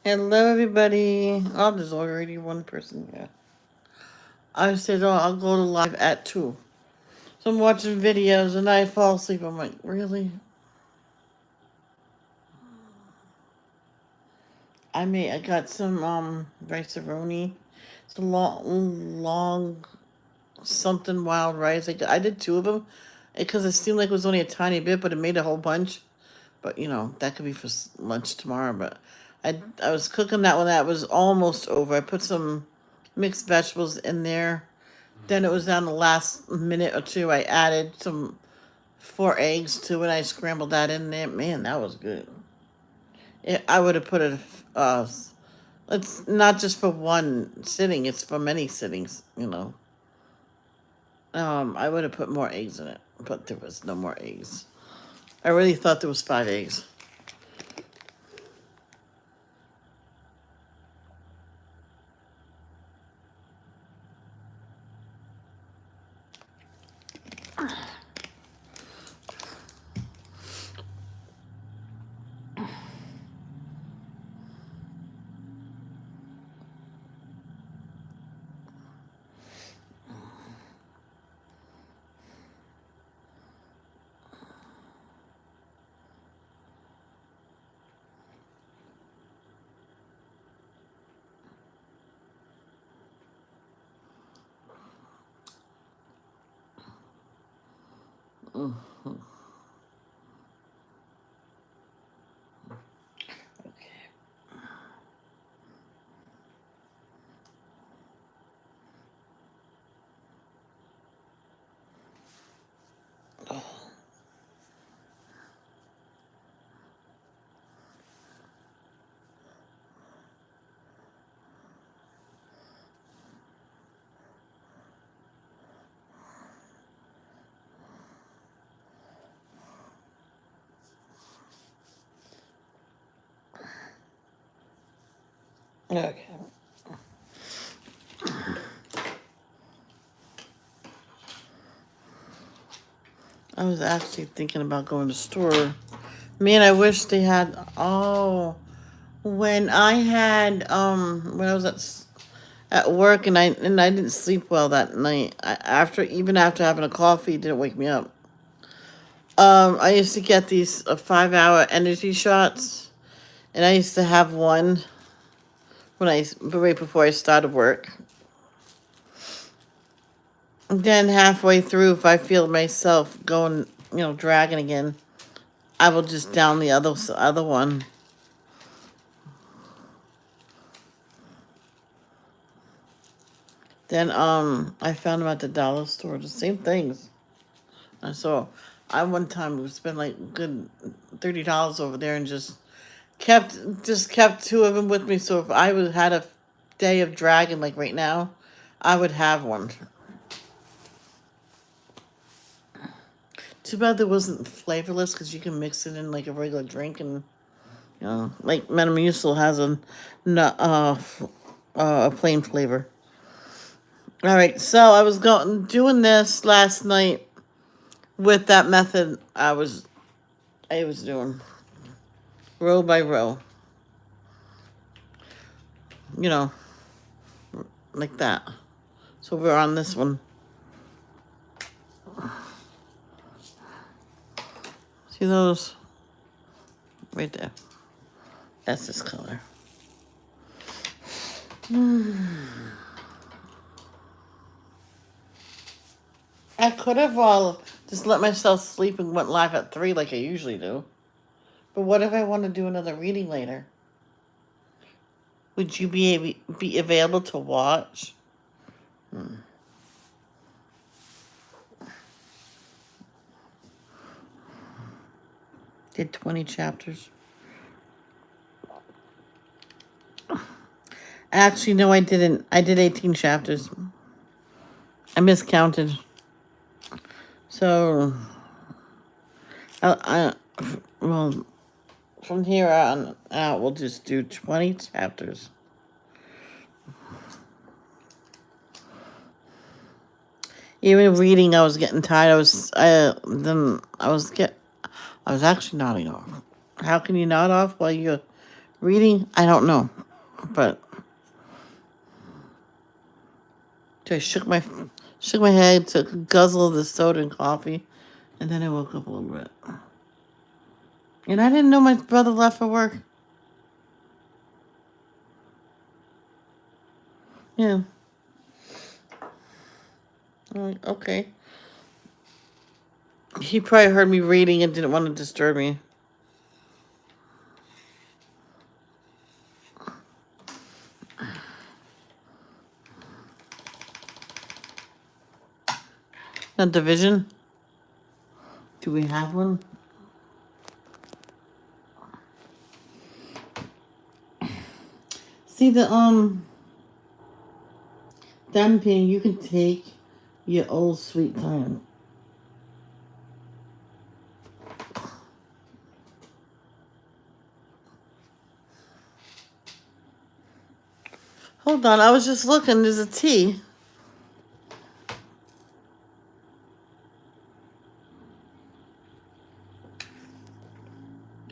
Hello, everybody. Oh, there's already one person here. I said, oh, I'll go to live at 2. So I'm watching videos and I fall asleep. I'm like, really? I got some, rice-a-roni. It's a long, something wild rice. I did 2 of them because it seemed like it was only a tiny bit, but it made a whole bunch. But, that could be for lunch tomorrow. But I was cooking that one. That was almost over. I put some mixed vegetables in there. Then it was down the last minute or two. I added some 4 eggs to it. I scrambled that in there. Man, that was good. I would have put it. It's not just for one sitting. It's for many sittings. I would have put more eggs in it, but there was no more eggs. I really thought there was 5 eggs. Okay. Okay. I was actually thinking about going to the store. Man, I wish they had. Oh, when I was at work and I didn't sleep well that night. Even after having a coffee, it didn't wake me up. I used to get these 5-hour energy shots, and I used to have one right before I started work. Then halfway through, if I feel myself going, dragging again, I will just down the other one. Then I found them at the dollar store, the same things. And so I one time would spend like good $30 over there and just kept 2 of them with me. So if I had a day of dragging like right now, I would have one. Too bad there wasn't flavorless because you can mix it in like a regular drink and like Metamucil has a plain flavor. All right, so I was doing this last night with that method I was doing row by row, you know, like that. So we're on this one. See those right there? That's this color. I could have just let myself sleep and went live at 3 like I usually do. But what if I want to do another reading later? Would you be available to watch? Did 20 chapters. Actually, no, I didn't. I did 18 chapters. I miscounted. So, well, from here on out, we'll just do 20 chapters. Even reading, I was getting tired. I was actually nodding off. How can you nod off while you're Reading, I don't know. But so I shook my head, took a guzzle of the soda and coffee, and then I woke up a little bit. And I didn't know my brother left for work. Yeah. I'm like, okay. He probably heard me reading and didn't want to disturb me. A division? Do we have one? See the damping, you can take your old sweet time. Hold on, I was just looking. There's a tea.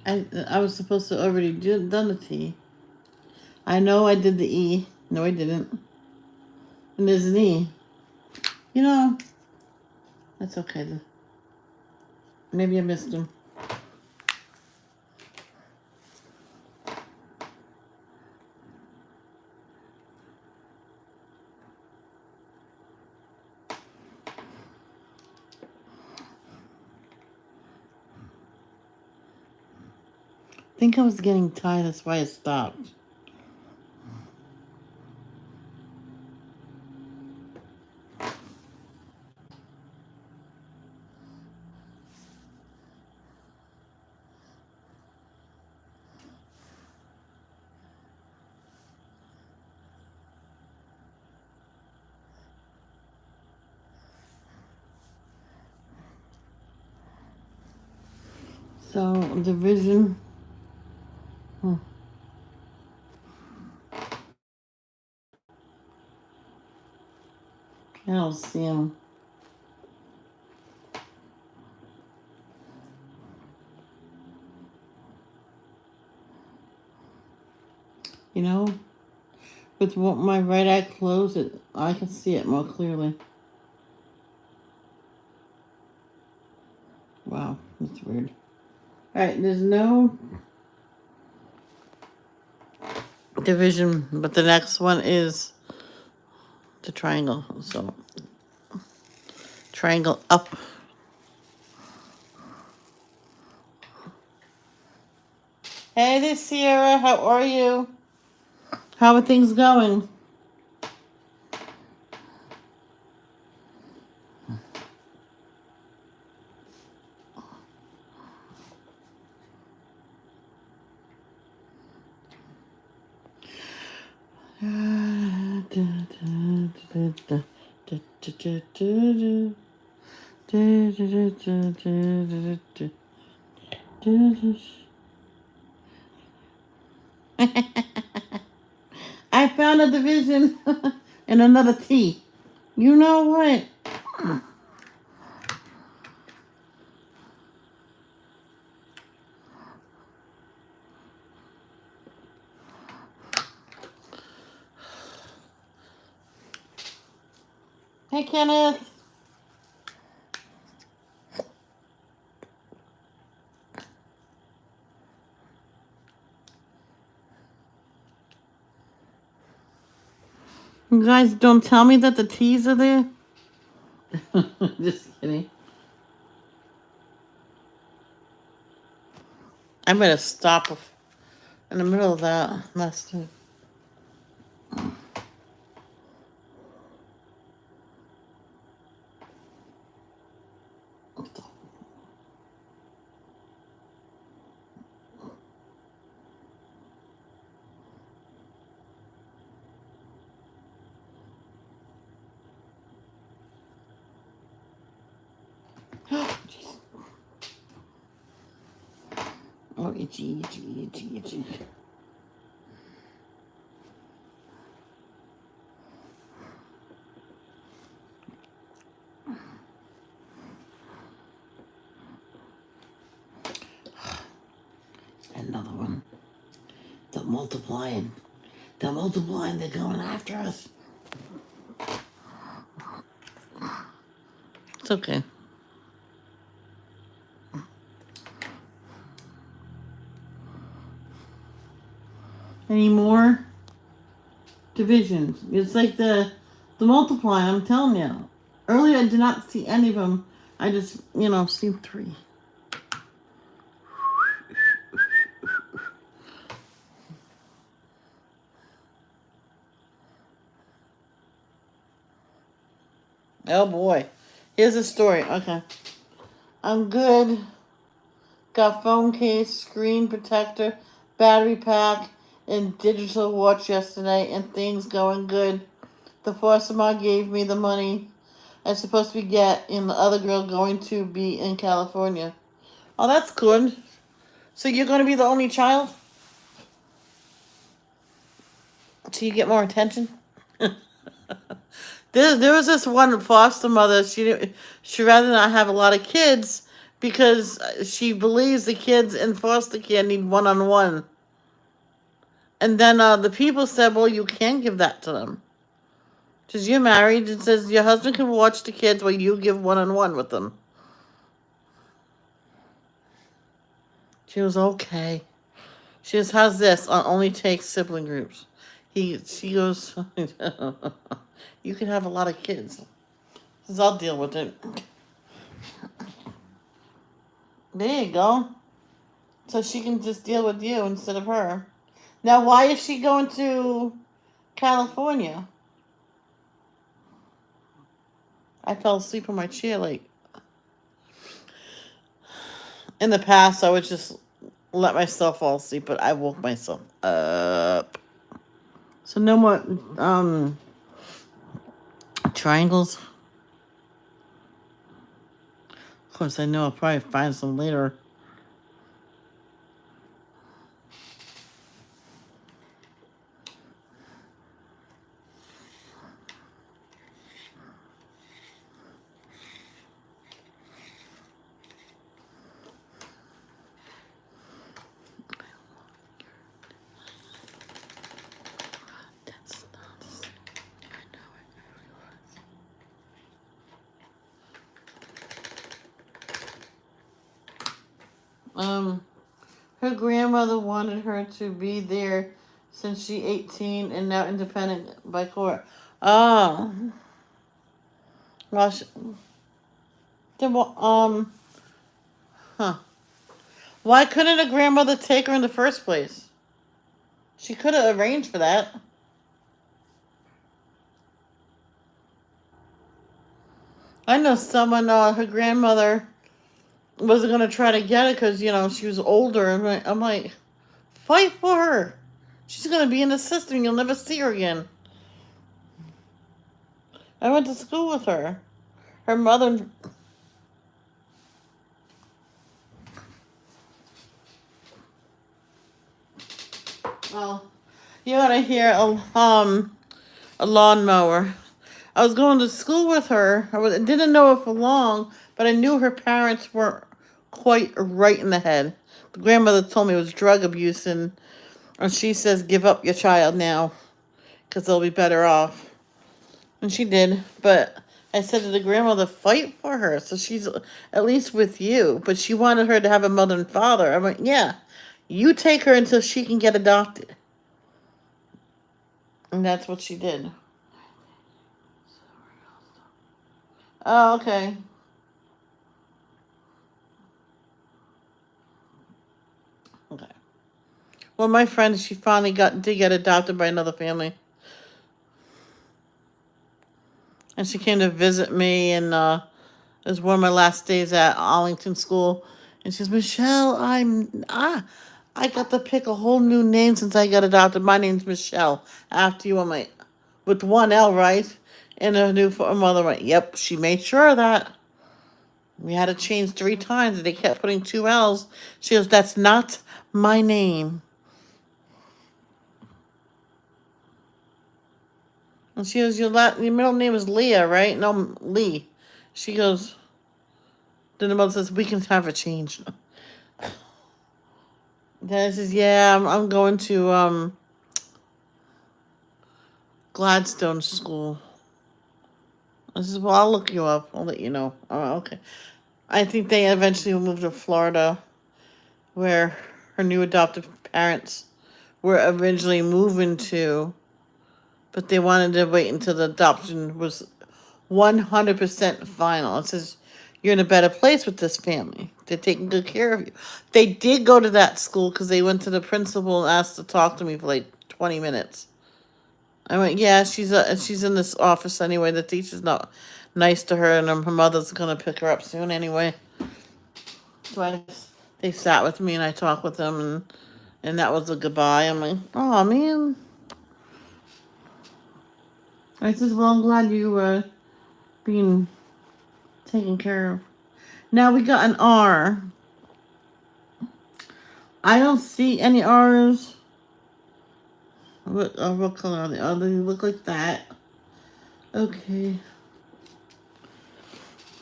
I was supposed to already done the T. I know I did the E. No, I didn't. And there's an E. You know, that's okay. Maybe I missed them. I think I was getting tired. That's why I stopped. So, division. I don't see them. You know, with my right eye closed, I can see it more clearly. Wow, that's weird. All right, there's no division, but the next one is the triangle. So, triangle up. Hey there, Sierra. How are you? How are things going? I found a division and another T. You know what? Hey, Kenneth. You guys don't tell me that the T's are there. Just kidding. I better stop in the middle of that mess too. Oh, itchy, itchy, itchy, itchy. Another one. The multiplying. They're multiplying. They're going after us. It's okay. Any more divisions? It's like the multiplying. I'm telling you. Earlier, I did not see any of them. I just, seen 3. Oh boy. Here's a story. Okay. I'm good. Got phone case, screen protector, battery pack, and digital watch yesterday, and things going good. The foster mom gave me the money I'm supposed to be get, and the other girl going to be in California. Oh, that's good. So you're going to be the only child? So you get more attention? There was this one foster mother. She rather not have a lot of kids because she believes the kids in foster care need one-on-one. And then the people said, well, you can give that to them. Because you're married. It says your husband can watch the kids while you give one-on-one with them. She was okay. She goes, how's this? I'll only take sibling groups. She goes, you can have a lot of kids. Says, I'll deal with it. There you go. So she can just deal with you instead of her. Now, why is she going to California? I fell asleep on my chair. Like, in the past, I would just let myself fall asleep, but I woke myself up. So no more triangles. Of course, I know I'll probably find some later. Her grandmother wanted her to be there since she 18 and now independent by court. Oh. Well, huh. Why couldn't a grandmother take her in the first place? She could have arranged for that. I know someone, her grandmother wasn't going to try to get it because, she was older. I'm like, fight for her. She's going to be in the system. You'll never see her again. I went to school with her. Her mother... Well, you ought to hear a lawnmower. I was going to school with her. I didn't know her for long, but I knew her parents weren't quite right in the head. The grandmother told me it was drug abuse, and she says, give up your child now, because they'll be better off. And she did, but I said to the grandmother, fight for her, so she's at least with you. But she wanted her to have a mother and father. I went, yeah, you take her until she can get adopted. And that's what she did. Oh, okay. Okay. Well, my friend, she finally did get adopted by another family. And she came to visit me, and it was one of my last days at Arlington School. And she says, Michelle, I got to pick a whole new name since I got adopted. My name's Michelle. After you, I'm like, with one L, right? And a new mother went, yep, she made sure of that. We had to change 3 times, and they kept putting 2 L's. She goes, that's not my name. And she goes, your middle name is Leah, right? No, Lee. She goes, then the mother says, we can have a change. Dennis says, yeah, I'm going to Gladstone School. I says, well, I'll look you up. I'll let you know. Oh, okay. I think they eventually will move to Florida, where her new adoptive parents were originally moving to, but they wanted to wait until the adoption was 100% final. It says, you're in a better place with this family. They're taking good care of you. They did go to that school because they went to the principal and asked to talk to me for like 20 minutes. I went, yeah, she's in this office anyway. The teacher's not nice to her, and her mother's gonna pick her up soon anyway. So they sat with me and I talked with them, and that was a goodbye. I'm like, oh man. I says, well, I'm glad you being taken care of. Now we got an R. I don't see any R's. What color are they? Oh, they look like that. Okay.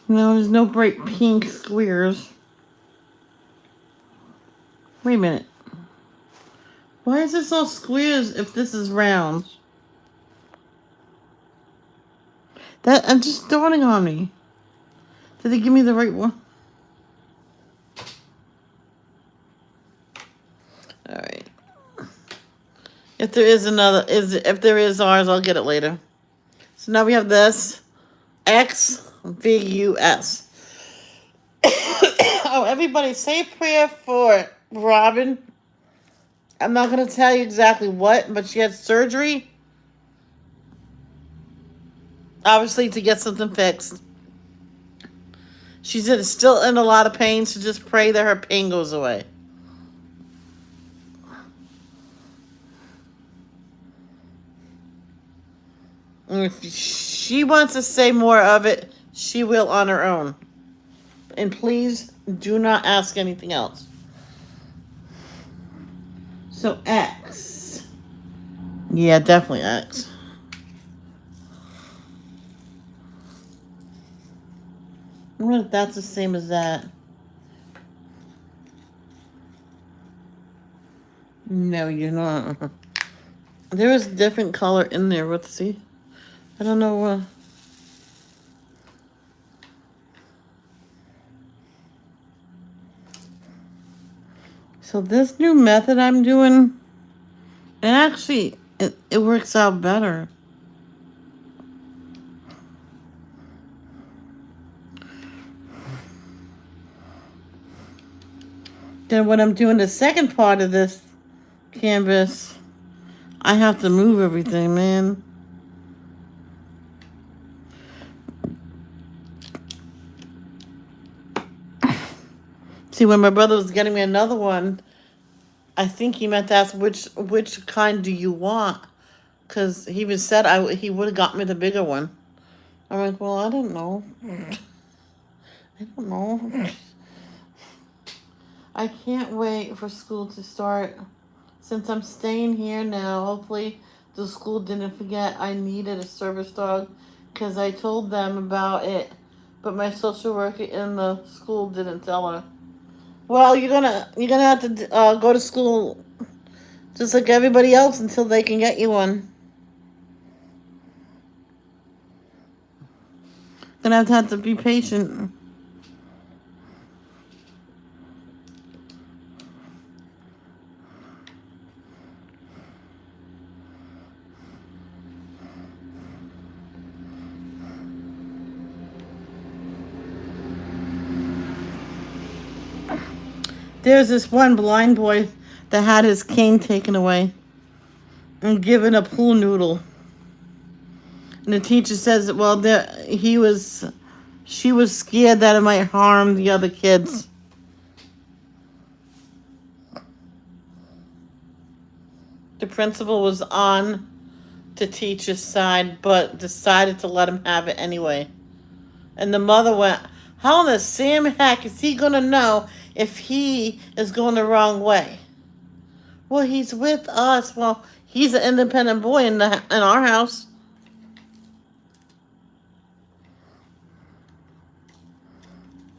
No, there's no bright pink squares. Wait a minute. Why is this all squares if this is round? That I'm just dawning on me. Did they give me the right one? All right. If there is if there is ours, I'll get it later. So now we have this XVUS. Oh, everybody, say a prayer for Robin. I'm not gonna tell you exactly what, but she had surgery. Obviously, to get something fixed. She's still in a lot of pain, so just pray that her pain goes away. And if she wants to say more of it, she will on her own. And please do not ask anything else. So X. Yeah, definitely X. I wonder if that's the same as that. No, you're not. There was a different color in there. Let's see. I don't know. So this new method I'm doing, it works out better. Then when I'm doing the second part of this canvas, I have to move everything, man. See, when my brother was getting me another one, I think he meant to ask which kind do you want, because he even said he would have got me the bigger one. I'm like, well, I don't know. I don't know. I can't wait for school to start. Since I'm staying here now, hopefully the school didn't forget I needed a service dog, because I told them about it, but my social worker in the school didn't tell her. Well, you're gonna have to go to school just like everybody else until they can get you one. Gonna have to be patient. There's this one blind boy that had his cane taken away and given a pool noodle. And the teacher says, well, she was scared that it might harm the other kids. The principal was on the teacher's side, but decided to let him have it anyway. And the mother went, how in the Sam heck is he going to know if he is going the wrong way? Well, he's with us. Well, he's an independent boy in our house.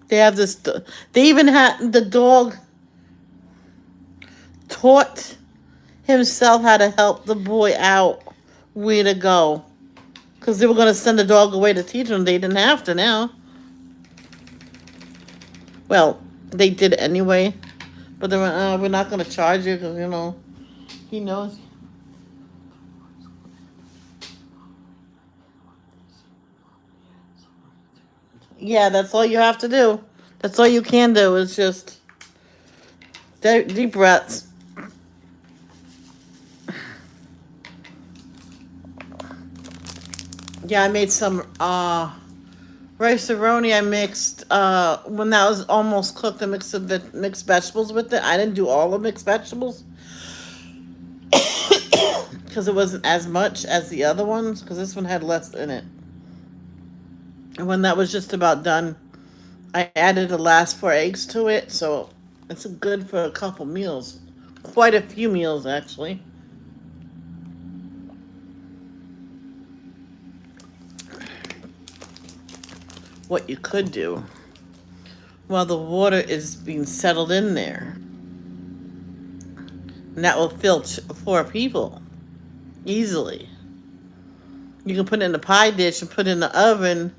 They have this. They even had the dog. taught himself how to help the boy out where to go. Because they were going to send the dog away to teach him. They didn't have to now. Well, they did anyway. But they were, we're not going to charge you because, he knows. Yeah, that's all you have to do. That's all you can do is just deep breaths. Yeah, I made some rice-a-roni. I mixed when that was almost cooked. I mixed the mixed vegetables with it. I didn't do all the mixed vegetables because it wasn't as much as the other ones. Because this one had less in it. And when that was just about done, I added the last 4 eggs to it. So it's good for a couple meals, quite a few meals actually. What you could do while the water is being settled in there, and that will fill 4 people easily. You can put it in a pie dish and put it in the oven,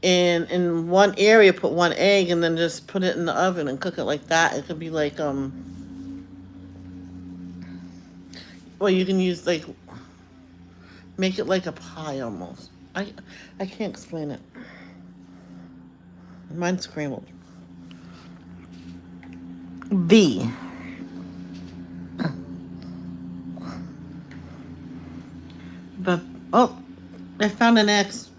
and in one area put 1 egg and then just put it in the oven and cook it like that. It could be like well, you can use like, make it like a pie almost. I can't explain it. Mine's scrambled. V. But oh, I found an X.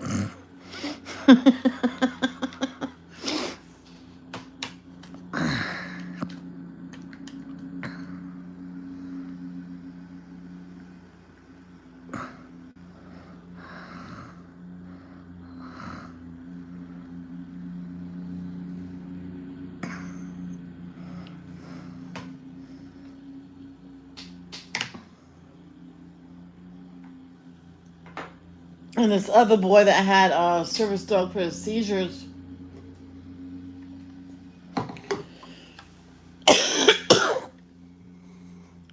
And this other boy that had a service dog for his seizures,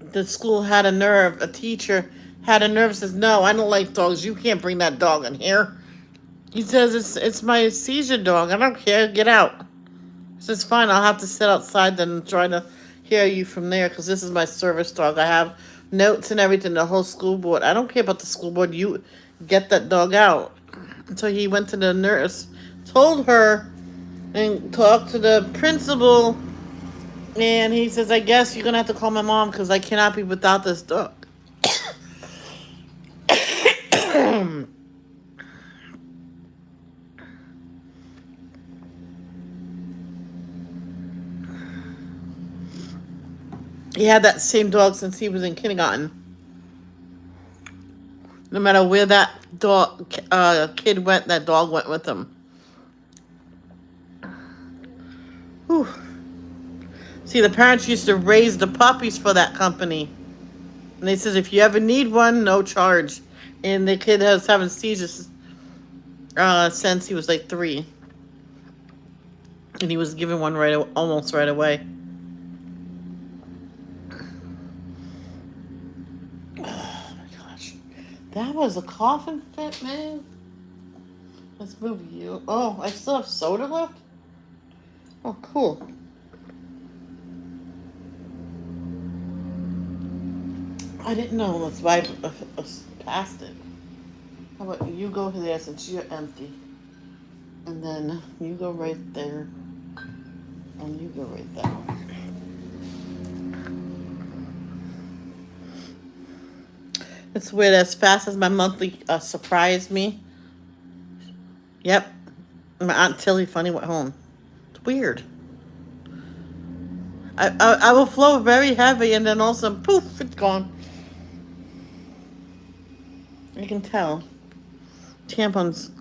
the school had a nerve, a teacher had a nerve, says, no, I don't like dogs. You can't bring that dog in here. He says, it's my seizure dog. I don't care. Get out. He says, fine, I'll have to sit outside then and try to hear you from there because this is my service dog. I have notes and everything, the whole school board. I don't care about the school board. You get that dog out. So he went to the nurse, told her, and talked to the principal. And he says, I guess you're going to have to call my mom because I cannot be without this dog. He had that same dog since he was in kindergarten. No matter where that dog kid went, that dog went with him. Whew. See, the parents used to raise the puppies for that company. And they says, if you ever need one, no charge. And the kid was having seizures since he was like 3. And he was given one almost right away. Oh my gosh. That was a coughing fit, man. Let's move you. Oh, I still have soda left? Oh, cool. I didn't know. Let's buy past it. How about you go there since you're empty? And then you go right there. And you go right there. It's weird. As fast as my monthly surprised me. Yep. My Aunt Tilly funny went home. It's weird. I will flow very heavy and then all of a sudden, poof, it's gone. I can tell. Tampons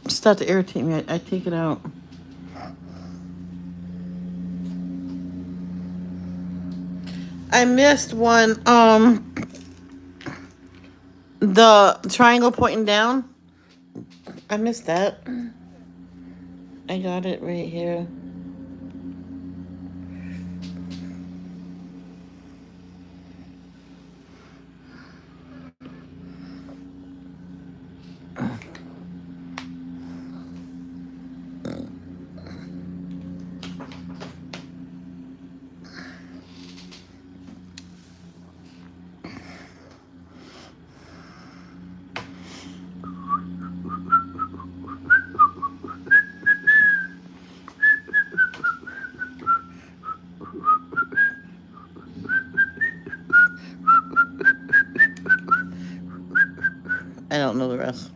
start to irritate me. I take it out. I missed one. The triangle pointing down. I missed that. I got it right here. I don't know the rest.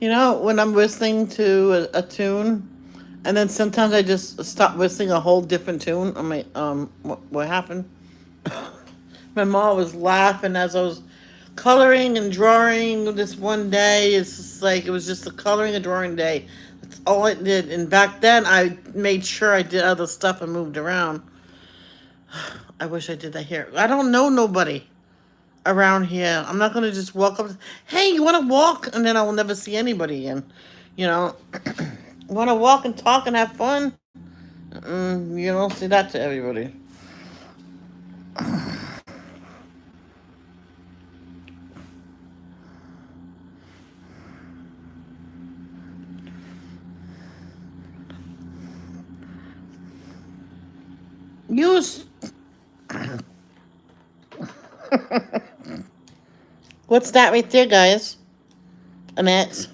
You know, when I'm listening to a tune, and then sometimes I just stop listening a whole different tune. I'm like, what happened? My mom was laughing as I was coloring and drawing this one day. It's just like it was just a coloring and drawing day. That's all it did. And back then, I made sure I did other stuff and moved around. I wish I did that here. I don't know nobody around here. I'm not gonna just walk up. Hey, you want to walk? And then I will never see anybody again. You know, want to walk and talk and have fun? You don't see that to everybody. Use what's that right there, guys? An X.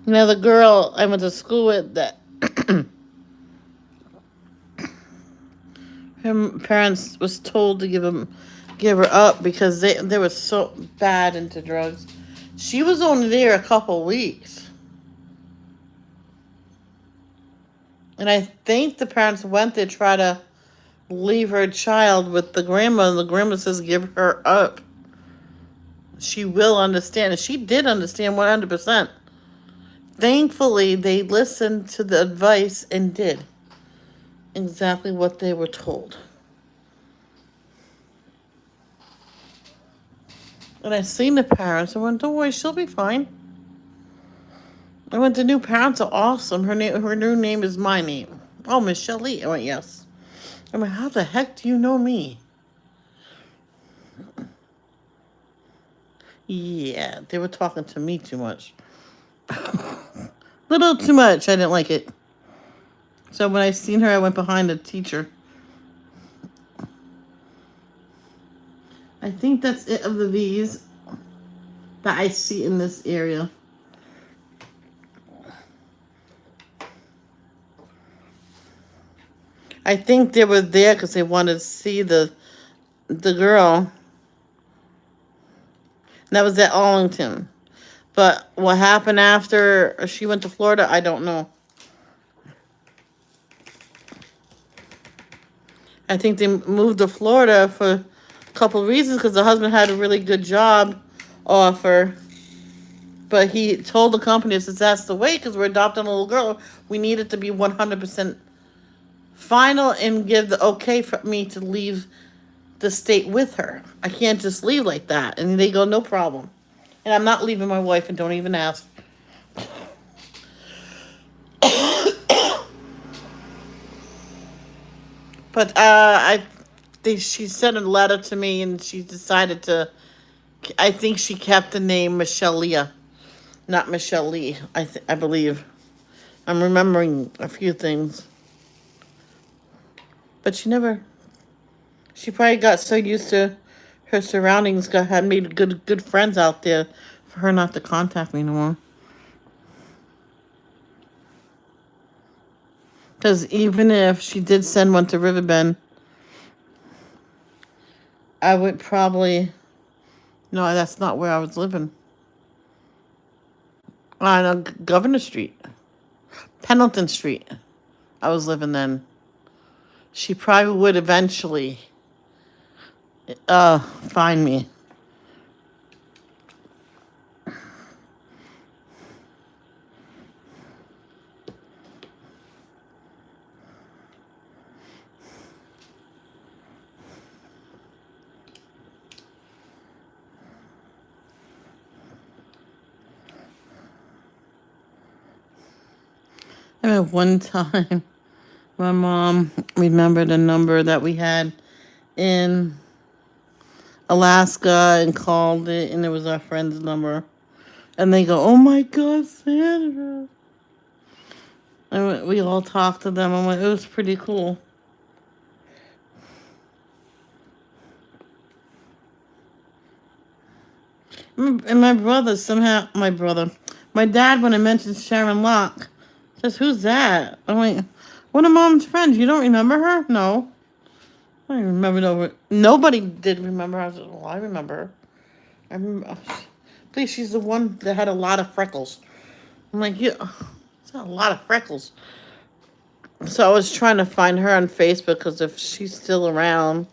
You know, the girl I went to school with, that her parents was told to give her up because they were so bad into drugs. She was only there a couple weeks, and I think the parents went to try to leave her child with the grandma, and the grandma says give her up. She will understand, and she did understand 100%. Thankfully, they listened to the advice and did exactly what they were told. And I seen the parents. I went, don't worry, she'll be fine. I went, the new parents are awesome. Her new name is my name. Oh, Miss Shelley. I went, yes. I went, how the heck do you know me? Yeah, they were talking to me too much. Little too much. I didn't like it. So when I seen her, I went behind the teacher. I think that's it of the V's that I see in this area. I think they were there because they wanted to see the girl. And that was at Arlington. But what happened after she went to Florida, I don't know. I think they moved to Florida for a couple of reasons because the husband had a really good job offer. But he told the company, since that's the way, because we're adopting a little girl, we need it to be 100% final and give the okay for me to leave the state with her. I can't just leave like that. And they go, no problem. And I'm not leaving my wife, and don't even ask. But she sent a letter to me, and she decided to. I think she kept the name Michelle Leah, not Michelle Lee. I believe. I'm remembering a few things, but she never. She probably got so used to her surroundings, had made good friends out there, for her not to contact me anymore. Because even if she did send one to Riverbend, I would probably. No, that's not where I was living. On Governor Street. Pendleton Street. I was living then. She probably would eventually find me. I remember one time my mom remembered a number that we had in Alaska and called it, and it was our friend's number. And they go, oh my God, Sandra. And we all talked to them. It was pretty cool. And my dad, when I mentioned Sharon Locke, says, who's that? I'm like, one of Mom's friends. You don't remember her? No. I don't remember. Nobody did remember. Well, I remember her. I remember. Please, she's the one that had a lot of freckles. I'm like, yeah, it's not a lot of freckles. So I was trying to find her on Facebook because if she's still around.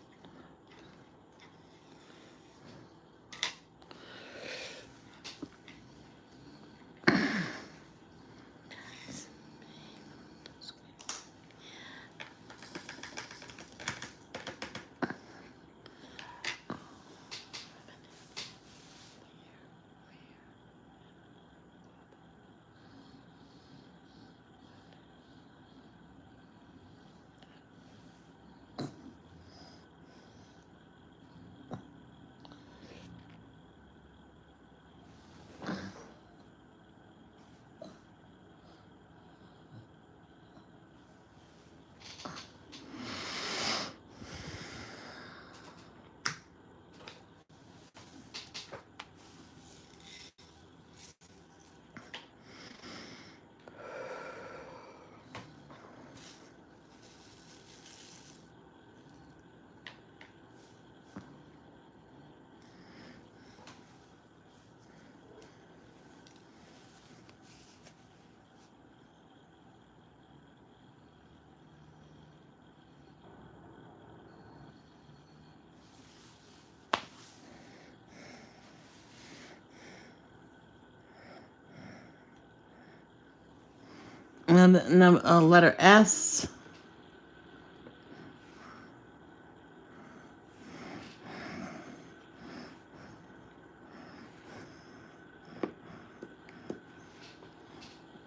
And then letter S.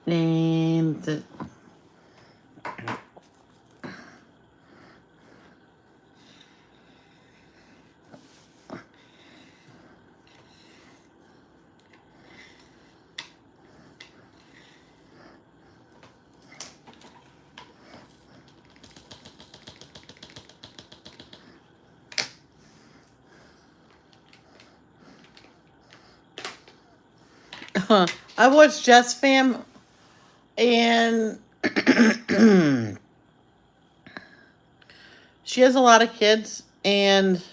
And the, I watched Jess Fam, and she has a lot of kids, and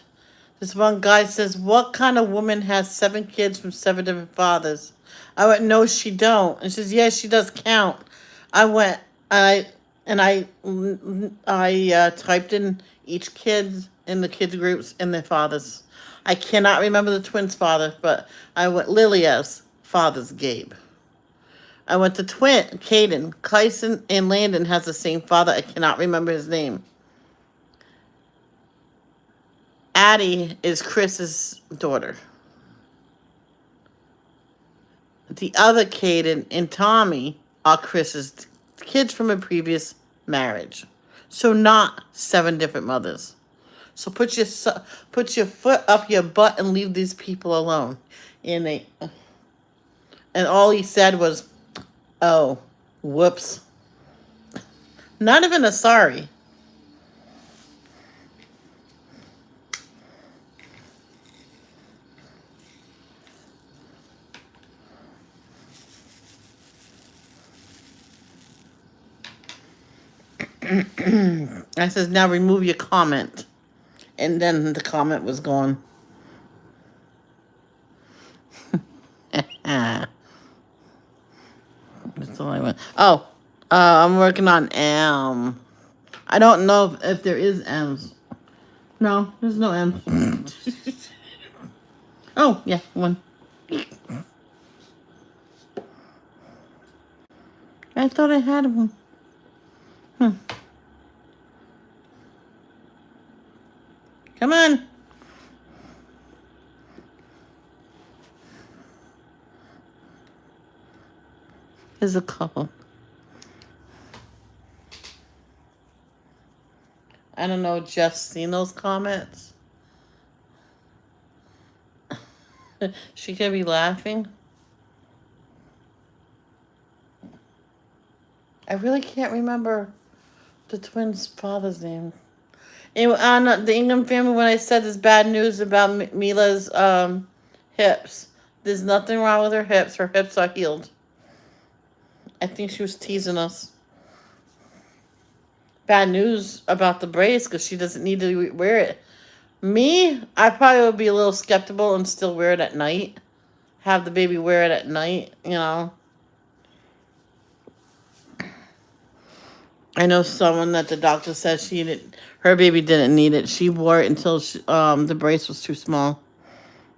this one guy says, "What kind of woman has 7 kids from 7 different fathers?" I went, "No, she don't." And she says, "Yes, she does count." I went, I typed in each kid in the kids groups and their fathers. I cannot remember the twins' father, but I went Lilia's father's Gabe. I went to twin Caden, Kyson, and Landon has the same father. I cannot remember his name. Addie is Chris's daughter. The other Caden and Tommy are Chris's kids from a previous marriage. So not 7 different mothers. So put your foot up your butt and leave these people alone. And all he said was, "Oh, whoops." Not even a sorry. I says, "Now remove your comment." And then the comment was gone. That's all I went. Oh, I'm working on M. I don't know if there is M's. No, there's no M's. Oh, yeah, one. I thought I had one. Come on. There's a couple. I don't know, just seen those comments. She could be laughing. I really can't remember the twins' father's name. And on the Ingham family, when I said this bad news about Mila's hips, there's nothing wrong with her hips. Her hips are healed. I think she was teasing us. bad news about the brace because she doesn't need to wear it. Me, I probably would be a little skeptical and still wear it at night. Have the baby wear it at night, you know. I know someone that the doctor said her baby didn't need it. She wore it until the brace was too small.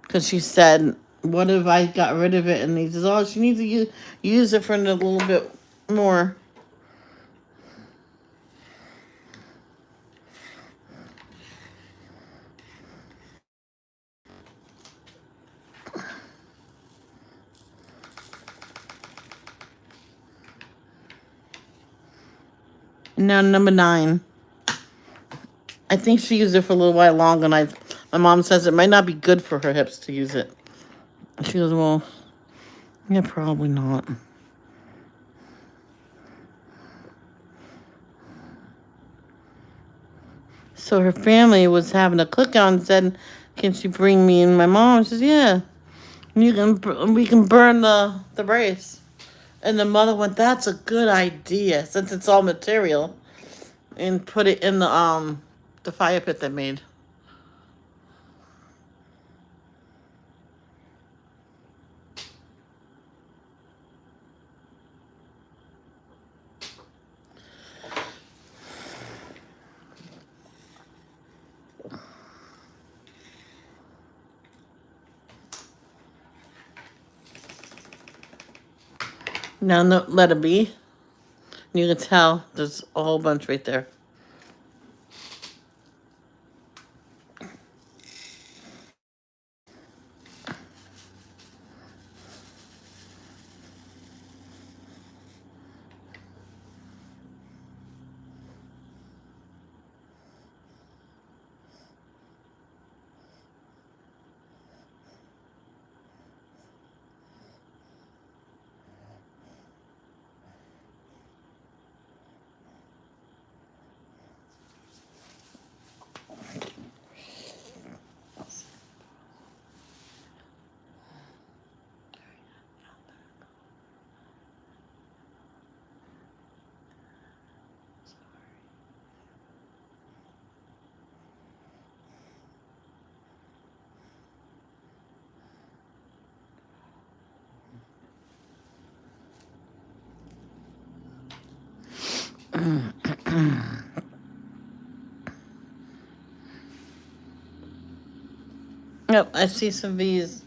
Because she said, "What if I got rid of it?" And he says, "Oh, she needs to use it for a little bit more." Now number 9. I think she used it for a little while longer, and my mom says it might not be good for her hips to use it. She goes, "Well, yeah, probably not." So her family was having a cookout and said, "Can she bring me and my mom?" She says, "Yeah, we can burn the brace." And the mother went, "That's a good idea, since it's all material," and put it in the fire pit they made. Now no, let it be. You can tell there's a whole bunch right there. Yep, I see some V's.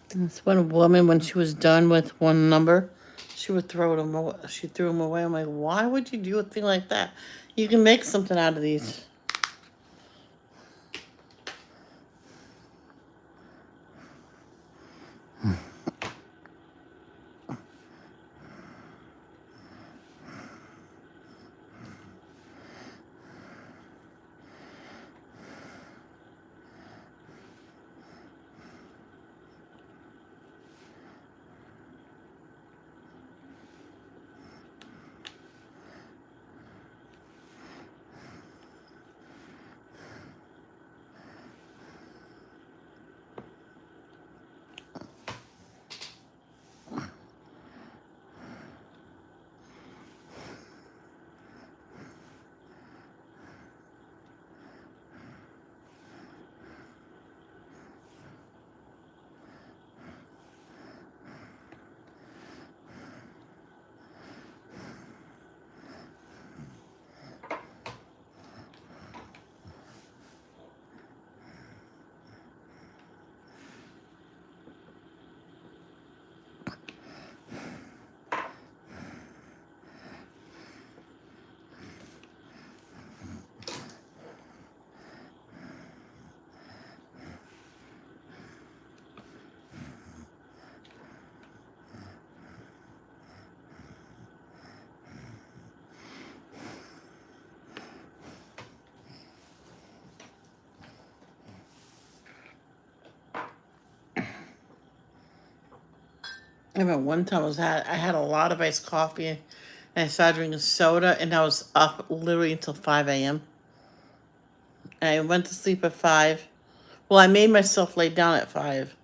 This one woman, when she was done with one number, she would throw them away. She threw them away. I'm like, why would you do a thing like that? You can make something out of these. I remember one time I had a lot of iced coffee and I started drinking soda and I was up literally until 5 a.m. I went to sleep at 5. Well, I made myself lay down at 5.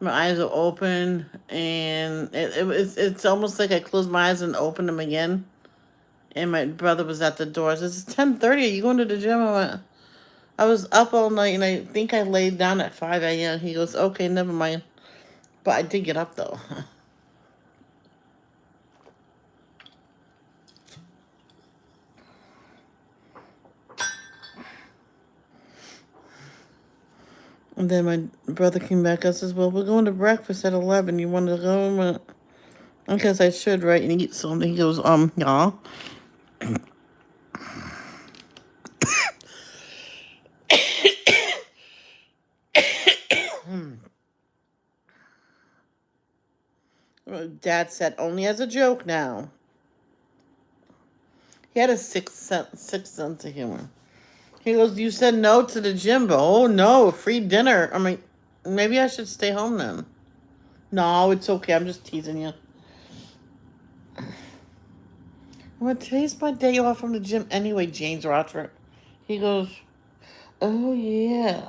My eyes are open and it's almost like I closed my eyes and opened them again. And my brother was at the door. I said, "It's 10:30. Are you going to the gym?" I was up all night and I think I laid down at 5 a.m. He goes, "Okay, never mind." But I did get up though. And then my brother came back. I says, "Well, we're going to breakfast at 11. You want to go?" I guess I should, right, and eat something. He goes, yeah. Dad said, only as a joke now. He had a sixth sense of humor. He goes, "You said no to the gym, but oh no, free dinner." I mean, maybe I should stay home then. No, it's okay. I'm just teasing you. Well, today's my day off from the gym anyway, James Rochford. He goes, "Oh, yeah."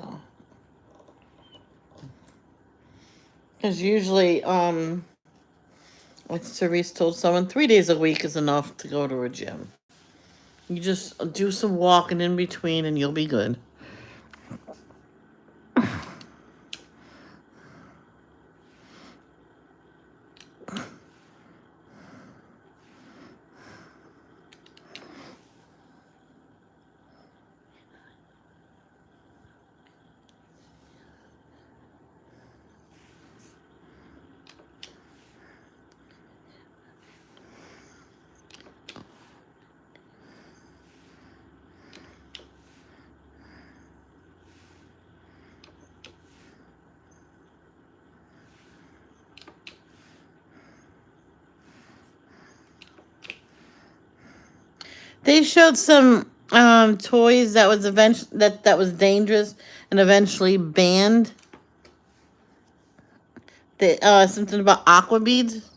Because usually, like Cerise told someone, 3 days a week is enough to go to a gym. You just do some walking in between and you'll be good. They showed some toys that was that was dangerous and eventually banned. Something about aqua beads.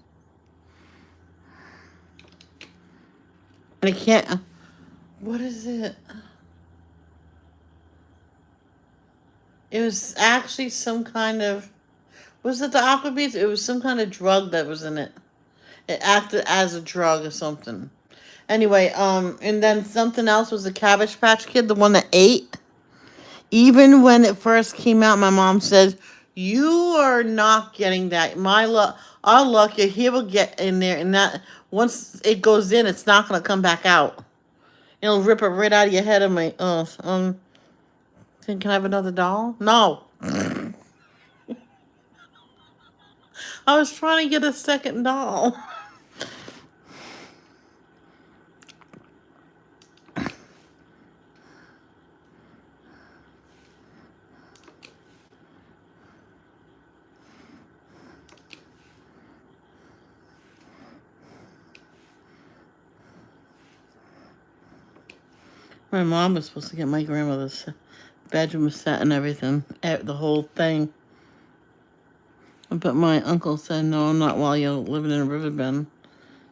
I can't. What is it? It was actually some kind of. Was it the aqua beads? It was some kind of drug that was in it. It acted as a drug or something. Anyway, and then something else was the Cabbage Patch Kid, the one that ate. Even when it first came out, my mom said, "You are not getting that. My luck, our luck, he will get in there, and that once it goes in, it's not gonna come back out. It'll rip it right out of your head." I'm like, "Oh, can I have another doll?" No. I was trying to get a second doll. My mom was supposed to get my grandmother's bedroom set and everything, the whole thing. But my uncle said, "No, not while you're living in Riverbend,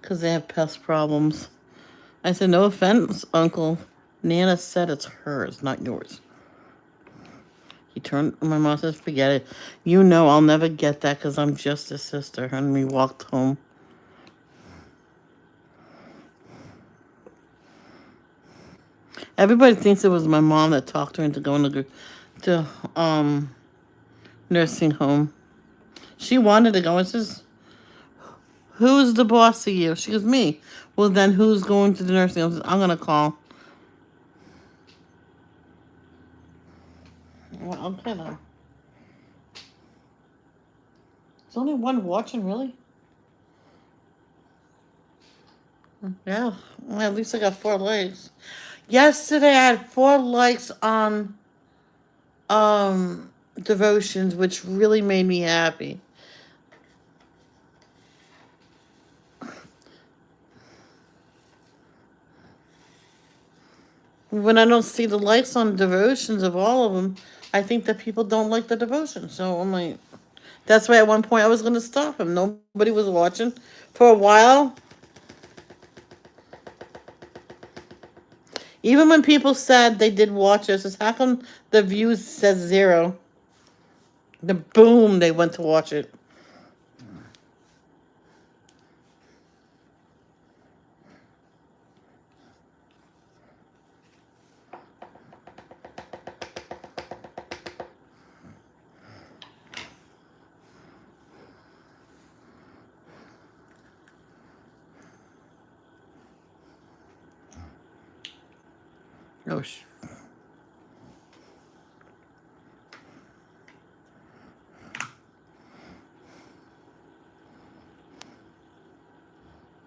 because they have pest problems." I said, "No offense, Uncle. Nana said it's hers, not yours." He turned, my mom says, "Forget it. You know I'll never get that because I'm just a sister." And we walked home. Everybody thinks it was my mom that talked her into going to nursing home. She wanted to go. I says, "Who's the boss of you?" She goes, "Me." "Well, then who's going to the nursing home?" I says, "I'm going to call." Well, okay, then. There's only one watching, really? Yeah. Well, at least I got 4 likes. Yesterday I had 4 likes on devotions, which really made me happy. When I don't see the likes on devotions of all of them, I think that people don't like the devotion. So I'm like, That's why at one point I was going to stop him. Nobody was watching for a while. Even when people said they did watch us, it's how come the views says 0? The boom, they went to watch it. Oh,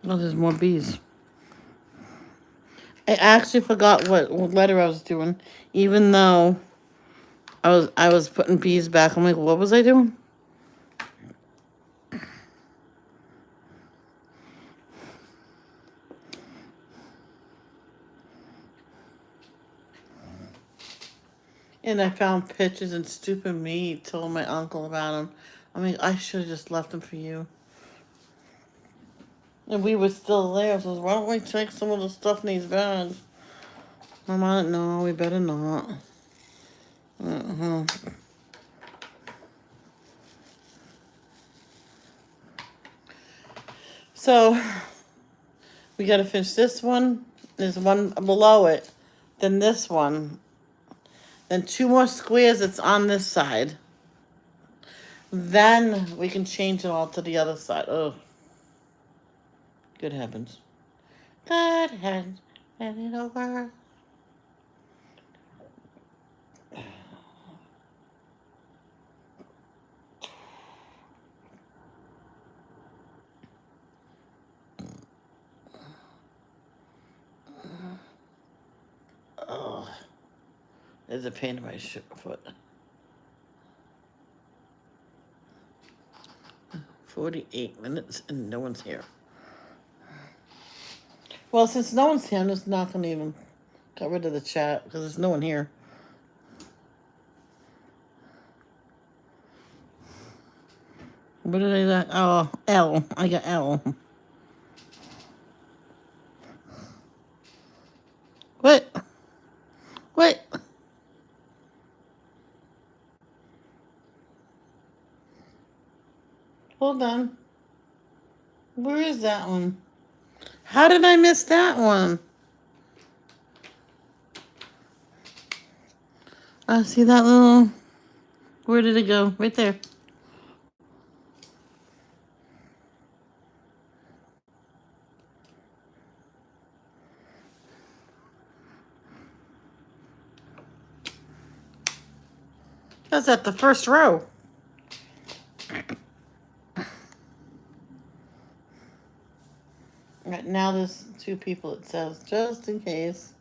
oh, there's more bees. I actually forgot what letter I was doing, even though I was putting bees back. I'm like, what was I doing? And I found pictures, and stupid me told my uncle about them. I mean, I should have just left them for you. And we were still there, so why don't we take some of the stuff in these bags? My mom, no, we better not. So, we gotta finish this one. There's one below it. Then this one. Then 2 more squares that's on this side. Then we can change it all to the other side. Oh, good heavens. God had it over. Oh, there's a pain in my foot. 48 minutes and no one's here. Well, since no one's here, I'm just not going to even get rid of the chat because there's no one here. What did I like? Oh, L. I got L. What? What? Hold on. Where is that one? How did I miss that one? I see that little... Where did it go? Right there. That's at the first row. Right now there's 2 people, it says, just in case.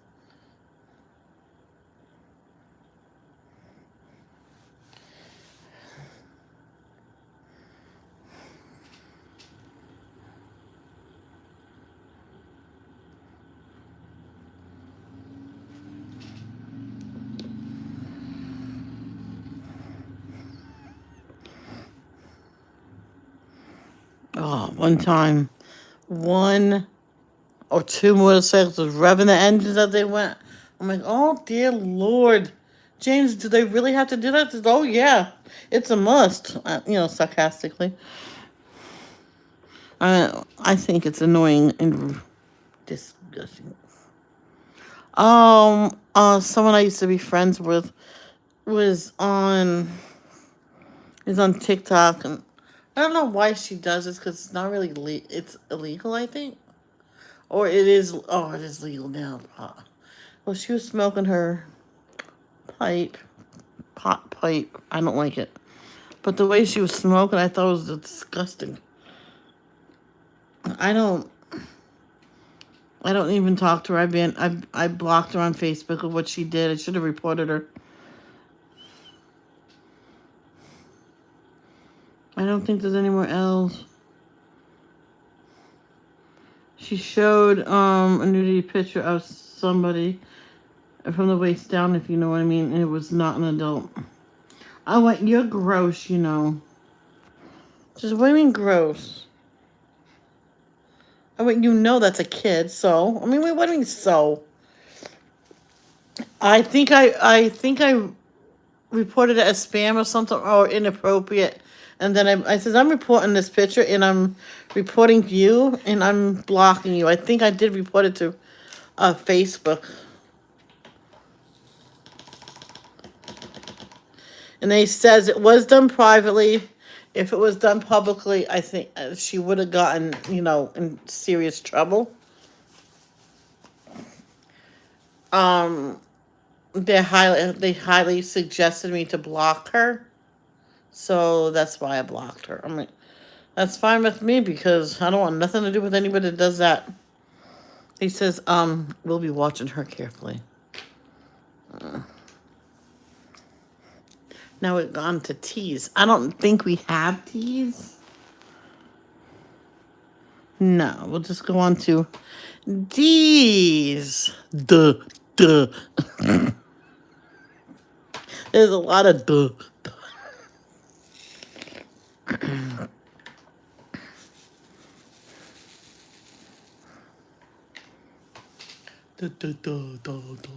Oh, one time, 1 or 2 motorcycles was revving the engines as they went. I'm like, oh dear Lord. James, do they really have to do that? Says, oh yeah, it's a must. Sarcastically. I think it's annoying and disgusting. Someone I used to be friends with was on is on TikTok, and I don't know why she does this because it's not really it's illegal, I think, or it is. Oh, it is legal now. Well, she was smoking her pot pipe. I don't like it, but the way she was smoking, I thought it was disgusting. I don't. I don't even talk to her. I blocked her on Facebook of what she did. I should have reported her. I don't think there's anywhere else. She showed a nudity picture of somebody from the waist down, if you know what I mean, and it was not an adult. I went, you're gross, Just what do you mean gross? I mean, you know that's a kid, so I mean, wait, what do you mean so? I think I reported it as spam or something or inappropriate, and then I says I'm reporting this picture and I'm reporting you and I'm blocking you. I think I did report it to Facebook, and they says it was done privately. If it was done publicly, I think she would have gotten in serious trouble. Um, they highly suggested me to block her, so that's why I blocked her. I mean, that's fine with me because I don't want nothing to do with anybody that does that. He says, we'll be watching her carefully. Now we've gone to T's. I don't think we have T's. No, we'll just go on to D's. Duh, duh. There's a lot of duh. Duh, duh, duh, duh, duh.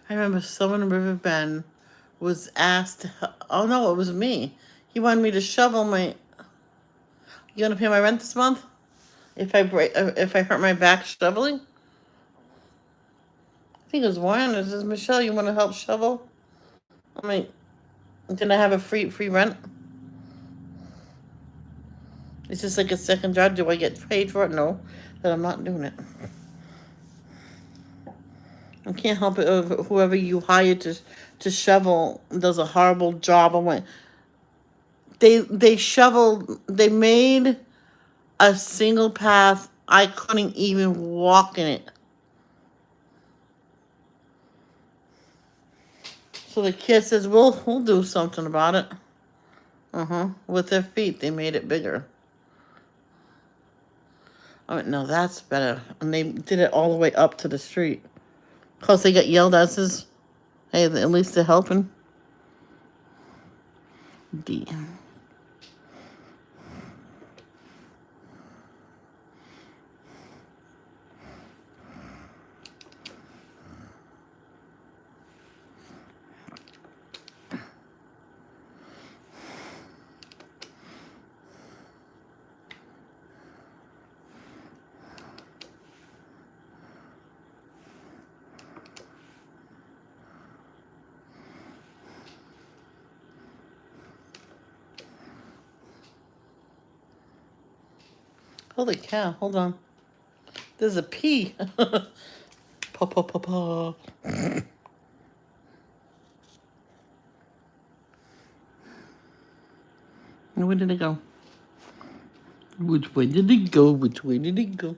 I remember someone in Riverbend was asked oh no, it was me. He wanted me to shovel my. You gonna pay my rent this month? If I hurt my back shoveling? I think it was one. It says, Michelle, you want to help shovel? I mean, can I have a free rent? It's just like a second job. Do I get paid for it? No, that I'm not doing it. I can't help it if whoever you hire to shovel does a horrible job. I went. They shoveled. They made a single path. I couldn't even walk in it. So the kid says, we'll do something about it. With their feet, they made it bigger. I went, no, that's better. And they did it all the way up to the street. Of course, they got yelled at. Says, hey, at least they're helping. D. Holy cow, hold on. There's a P. Pa pa pa pa. Where did it go? Which way did it go? Which way did it go?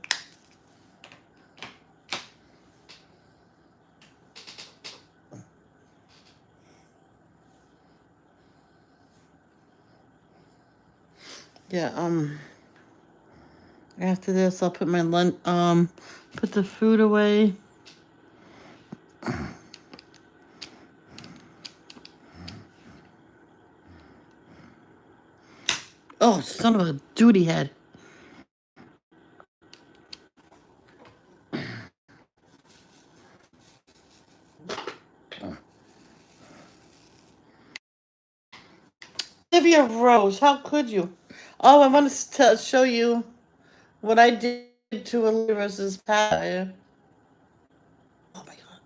Yeah, after this I'll put my lunch put the food away. Oh, son of a duty head. Olivia Rose, how could you? Oh, I want to show you what I did to Olivia Rose's pad. Oh my god.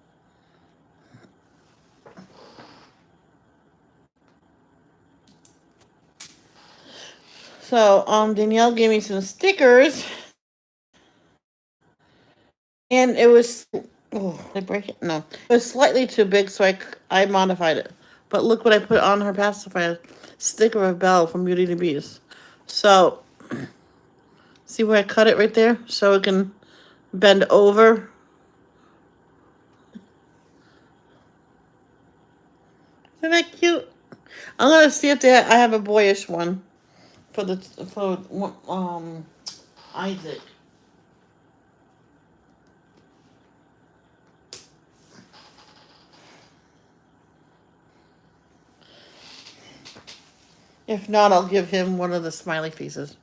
So, Danielle gave me some stickers, and it was. Oh, did I break it? No, it was slightly too big, so I modified it. But look what I put on her pacifier: sticker of Belle from Beauty and the Beast. So, see where I cut it right there, so it can bend over. Isn't that cute? I'm gonna see if I have a boyish one. for the for Isaac. If not, I'll give him one of the smiley faces.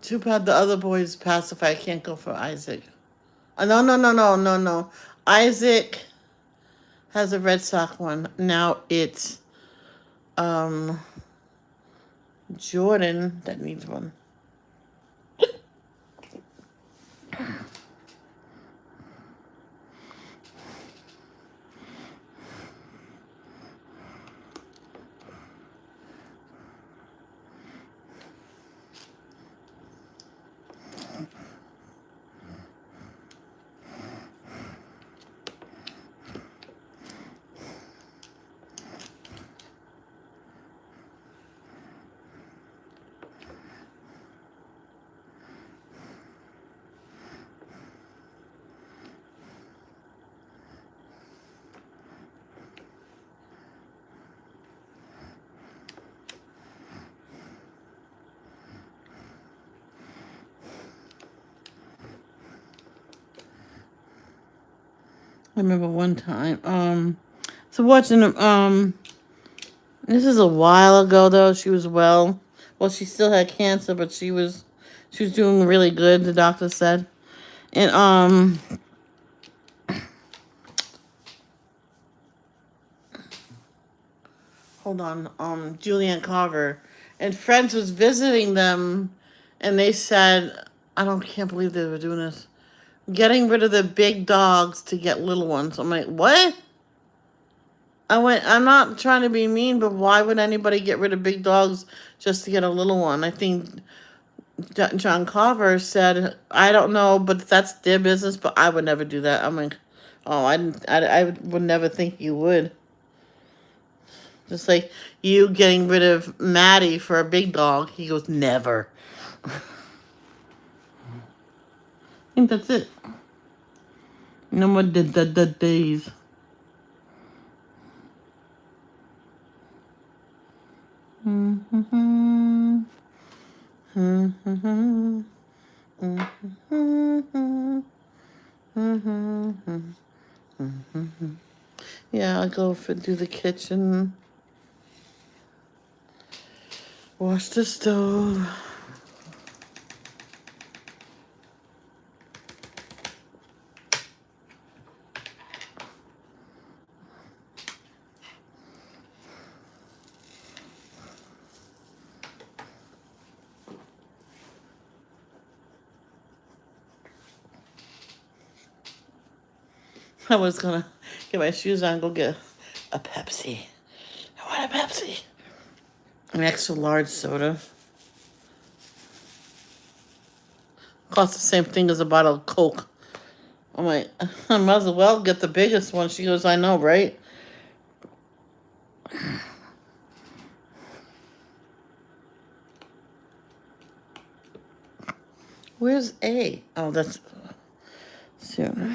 Too bad the other boys pacify. I can't go for Isaac. No, no, no, no, no, no. Isaac has a red sock one. Now it's um Jordan that needs one. I remember one time, so watching, this is a while ago though. She was well. Well, she still had cancer, but she was doing really good, the doctor said. And, hold on, Julianne Carver. And Friends was visiting them, and they said, can't believe they were doing this. Getting rid of the big dogs to get little ones. I'm like, what? I went, I'm not trying to be mean, but why would anybody get rid of big dogs just to get a little one? I think John Carver said, I don't know, but that's their business, but I would never do that. I'm like, oh, I would never think you would. Just like you getting rid of Maddie for a big dog. He goes, never. I think that's it. No more days. Yeah, I'll go do the kitchen. Wash the stove. I was gonna get my shoes on and go get a Pepsi. I want a Pepsi. An extra large soda. Costs the same thing as a bottle of Coke. I'm like, I might as well get the biggest one. She goes, I know, right? Where's A? Oh, that's soon.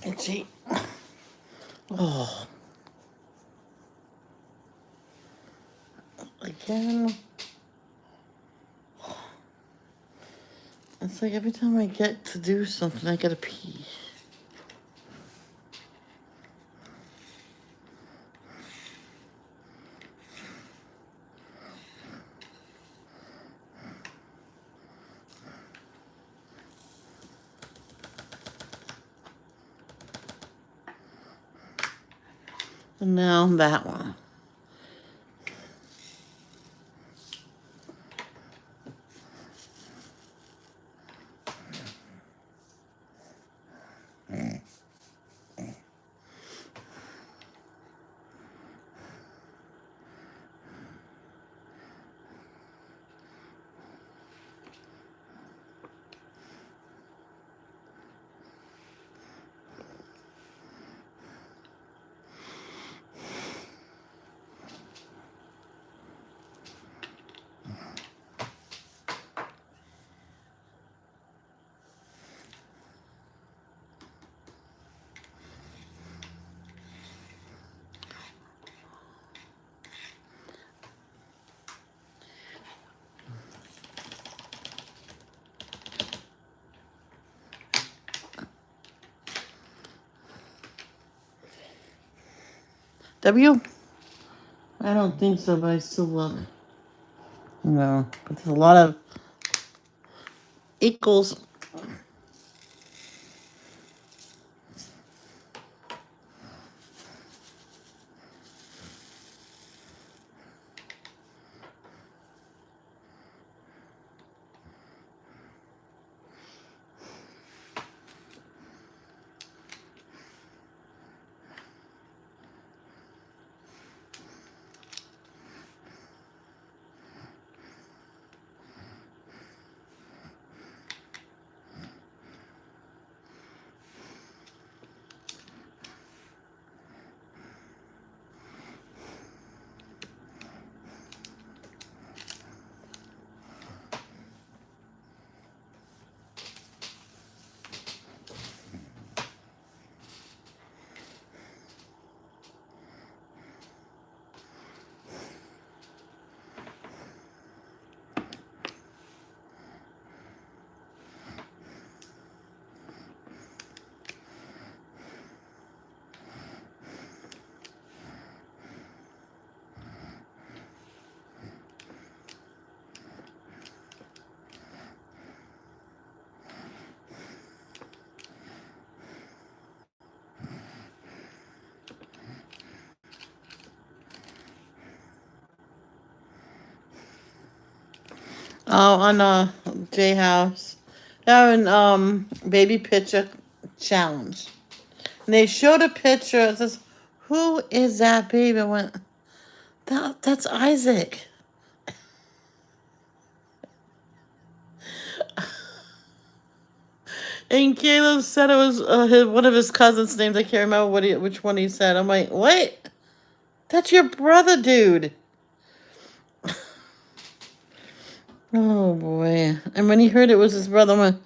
Itchy. Oh. Again. It's like every time I get to do something, I gotta pee. And now that one. W? I don't think so, but I still look. No, but there's a lot of equals. Oh, on J House. Having baby picture challenge. And they showed a picture. It says, "Who is that baby?" I went, that's Isaac. And Caleb said it was one of his cousins' names. I can't remember which one he said. I'm like, what? That's your brother, dude. Oh boy! And when he heard it was his brother, I went,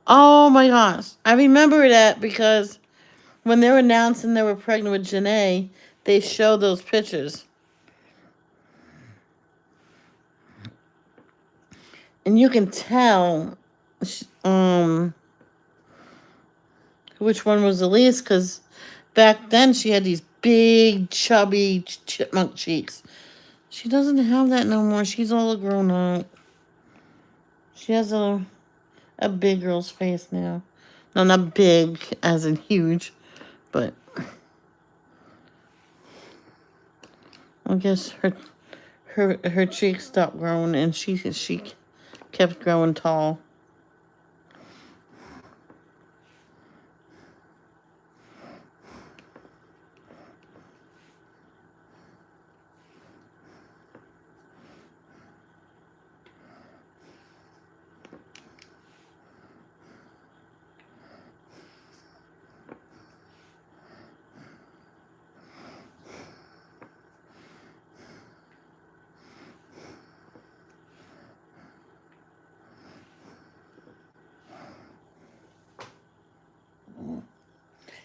"Oh my gosh!" I remember that because when they were announcing they were pregnant with Janae, they showed those pictures, and you can tell, which one was Elise because back then she had these big, chubby chipmunk cheeks. She doesn't have that no more. She's all grown up. She has a big girl's face now. No, not big as in huge, but I guess her cheeks stopped growing and she kept growing tall.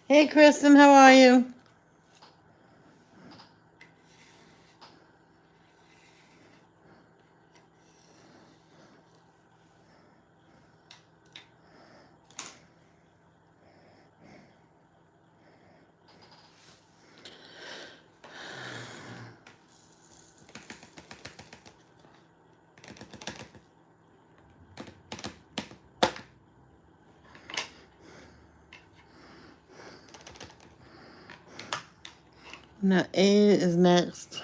Hey, Kristen, how are you? Now A is next.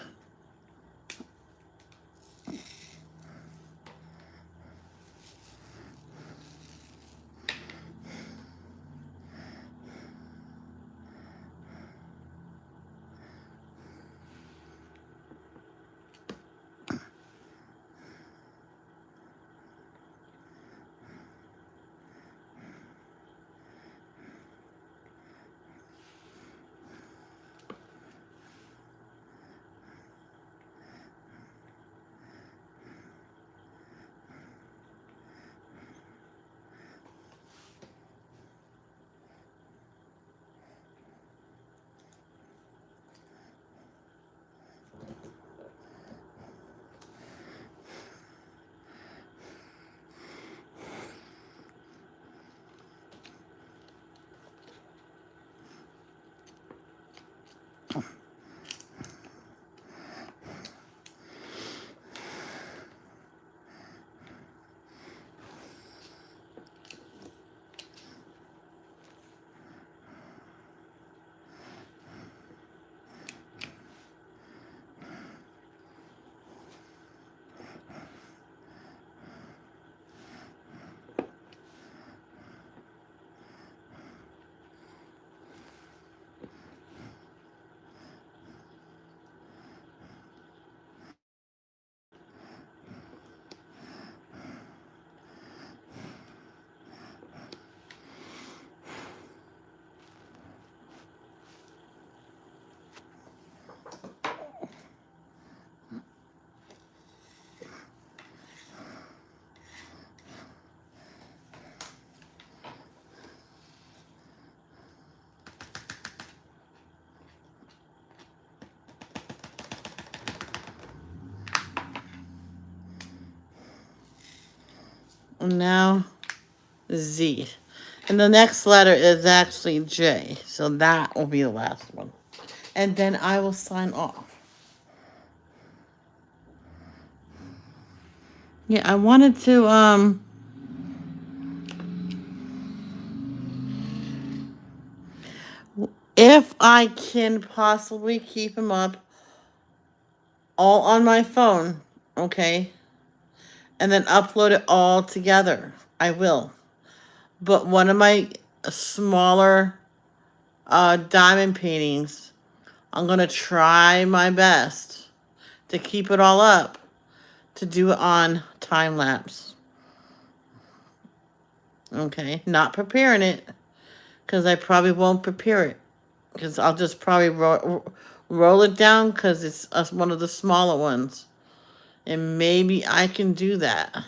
And now Z. And the next letter is actually J. So that will be the last one. And then I will sign off. Yeah, I wanted to, if I can possibly keep him up all on my phone, okay, and then upload it all together, I will. But one of my smaller diamond paintings, I'm going to try my best to keep it all up, to do it on time lapse. Okay, not preparing it, because I probably won't prepare it, because I'll just probably roll it down, because it's one of the smaller ones. And maybe I can do that.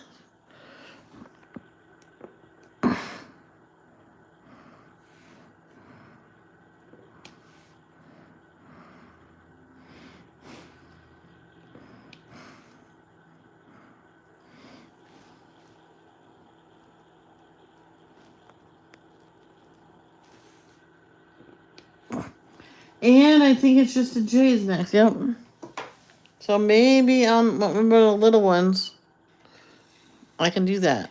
And I think it's just the J's next. Yep. So maybe remember the little ones. I can do that.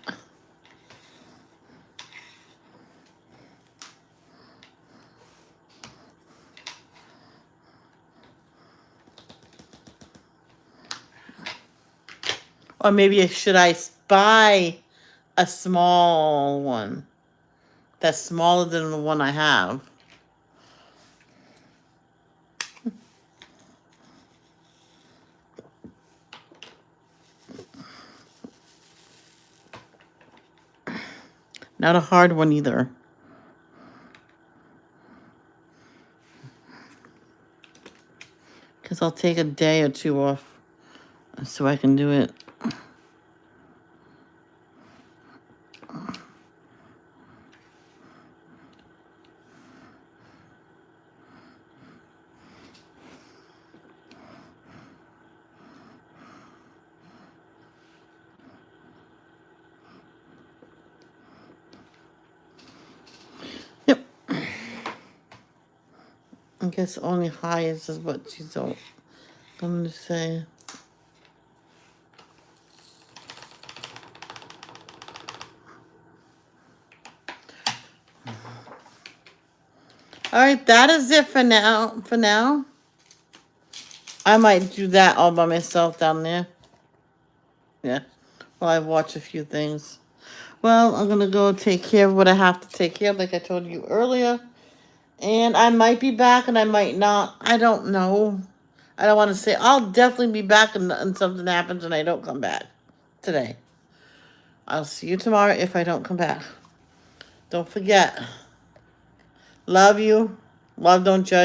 Or maybe should I buy a small one that's smaller than the one I have? Not a hard one either. Because I'll take a day or two off so I can do it. Yep. I guess only highest is what she's going to say. All right, that is it for now. I might do that all by myself down there. Yeah. Well, I watch a few things. Well, I'm gonna go take care of what I have to take care of, like I told you earlier. And I might be back and I might not. I don't know. I don't want to say. I'll definitely be back and something happens and I don't come back today. I'll see you tomorrow if I don't come back. Don't forget. Love you. Love, don't judge.